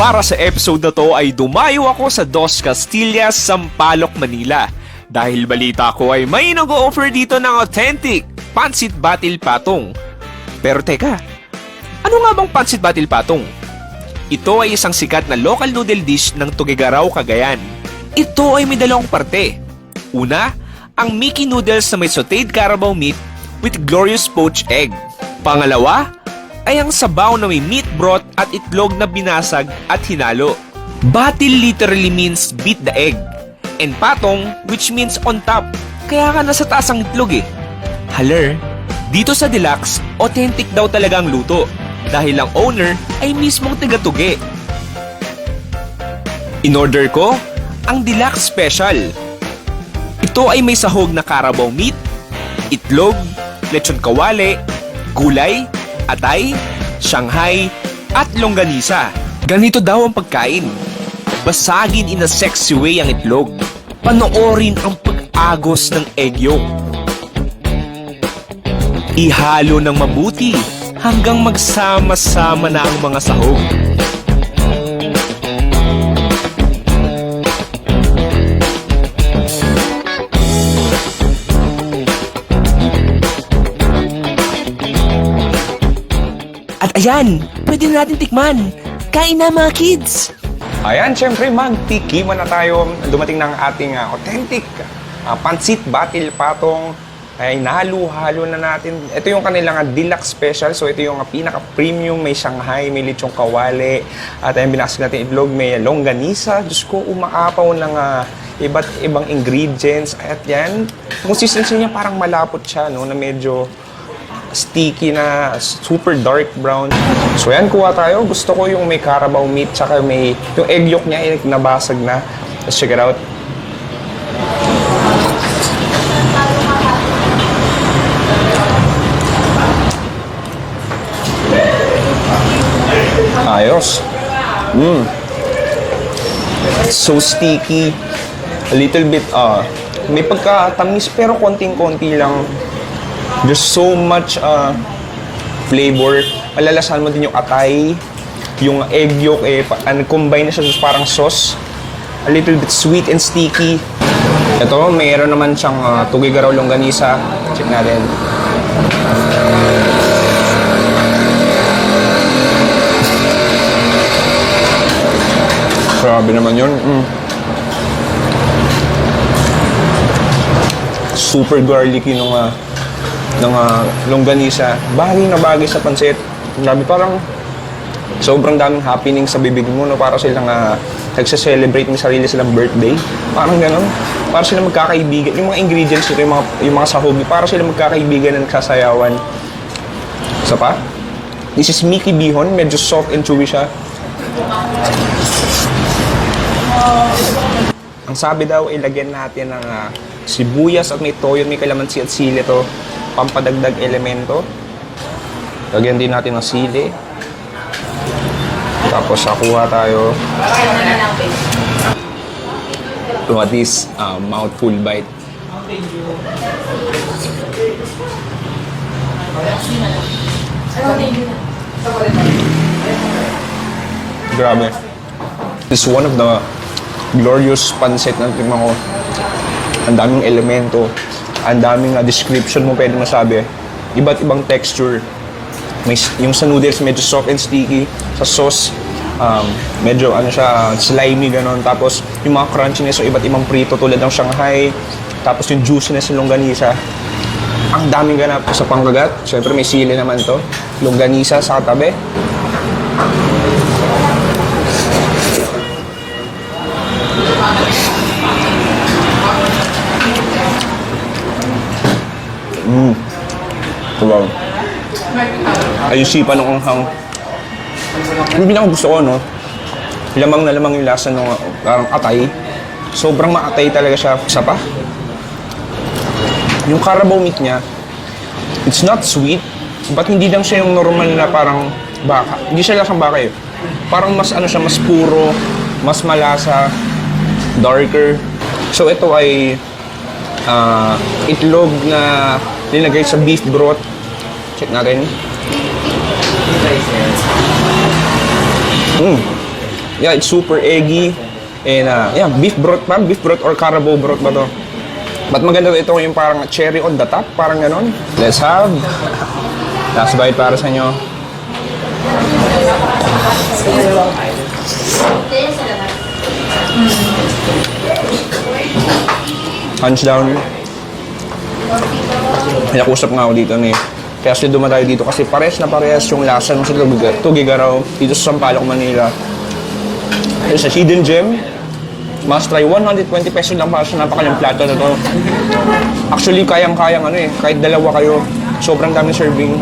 Para sa episode na to ay dumayo ako sa Dos Castillas, Sampaloc, Manila. Dahil balita ko ay may nag-o-offer dito ng authentic Pansit Batil Patong. Pero teka, ano nga bang Pansit Batil Patong? Ito ay isang sikat na local noodle dish ng Tuguegarao, Cagayan. Ito ay may dalawang parte. Una, ang Mickey noodles na may sauteed carabao meat with glorious poached egg. Pangalawa, ay ang sabaw na may meat broth at itlog na binasag at hinalo. Batil literally means beat the egg. And patong, which means on top. Kaya ka nasa taas ang itlog eh. Haler, dito sa Deluxe, authentic daw talaga ang luto. Dahil ang owner ay mismong taga-Tugue. In-order ko, ang Deluxe Special. Ito ay may sahog na carabao meat, itlog, lechon kawali, gulay, atay, Shanghai, at longganisa. Ganito daw ang pagkain. Basagin in a sexy way ang itlog. Panoorin ang pag-agos ng egg yolk. Ihalo ng mabuti hanggang magsama-sama na ang mga sahog. At ayan, pwede na natin tikman. Kain na mga kids! Ayan, syempre magtikiman na tayo. Dumating ng ating authentic Pansit Batil Patong. Ay nahalo-halo na natin. Ito yung kanilang deluxe special. So ito yung pinaka-premium. May Shanghai, may lechong kawali. At ayun, binasag natin itlog. May longganisa. Diyos ko, umaapaw ng iba't ibang ingredients. At yan, consistency niya parang malapot siya, no? Na medyo sticky na super dark brown. So yan, kuha tayo. Gusto ko yung may carabao meat tsaka may yung egg yolk niya ay nabasag na. Let's check it out. Ayos. So sticky. A little bit may pagkatamis pero konting-konti lang. There's so much flavor. Malalasahan mo din yung atay, yung egg yolk, combine na siya sa parang sauce. A little bit sweet and sticky. Ito, mayroon naman siyang Tuguegarao longganisa. Check natin. Grabe naman yun. Super garlicky ng longganisa. Bagay na bagay sa pansit. Grabe, parang sobrang daming happening sa bibig mo, no? Para silang nagsa-celebrate ng sarili silang birthday. Parang gano'n. Para silang magkakaibigan. Yung mga ingredients nito, yung mga sahog, para silang magkakaibigan na nagsasayawan. Isa pa? This is Mickey Bihon. Medyo soft and chewy siya. Ang sabi daw, ilagyan natin ng sibuyas at may toyo, may kalamansi at sili to. Pampadagdag elemento. Lagyan din natin ng sili. Tapos sakuha tayo. What is mouthful bite. Grabe. This is one of the glorious pansit na tingnan ko. Ang daming elemento. Ang daming description mo pwede masabi. Iba't ibang texture. May, yung sa noodles medyo soft and sticky. Sa sauce, medyo slimy ganon. Tapos yung mga crunchiness o iba't ibang prito tulad ng Shanghai. Tapos yung juiciness ng longganisa. Ang daming ganap. Sa panggagat, syempre may sili naman to. Longganisa sa katabi. Wow. Ayusipan ng anghang. Yung pinaka-gusto ko, no? Lamang na lamang yung lasa ng parang atay. Sobrang maatay talaga siya. Isa pa? Yung carabao meat niya, it's not sweet, but hindi lang siya yung normal na parang baka. Hindi siya lasang baka eh. Parang mas siya, mas puro, mas malasa, darker. So ito ay itlog na nilagay sa beef broth. Check natin. Yeah, it's super eggy. And yeah, beef broth pa. Beef broth or carabao broth ba to? But maganda ito yung parang cherry on the top. Parang ganon. Let's have. Last bite para sa inyo. Hands down. Nakusap nga ako dito ni. Kaya sila dumatayo dito kasi pares na pares yung lasa ng sila Tugigaraw dito sa Sampaloc, Manila. There's a hidden gem. Must try. 120 pesos lang para sa napakalang plato na to. Actually, kayang-kayang kahit dalawa kayo. Sobrang dami serving.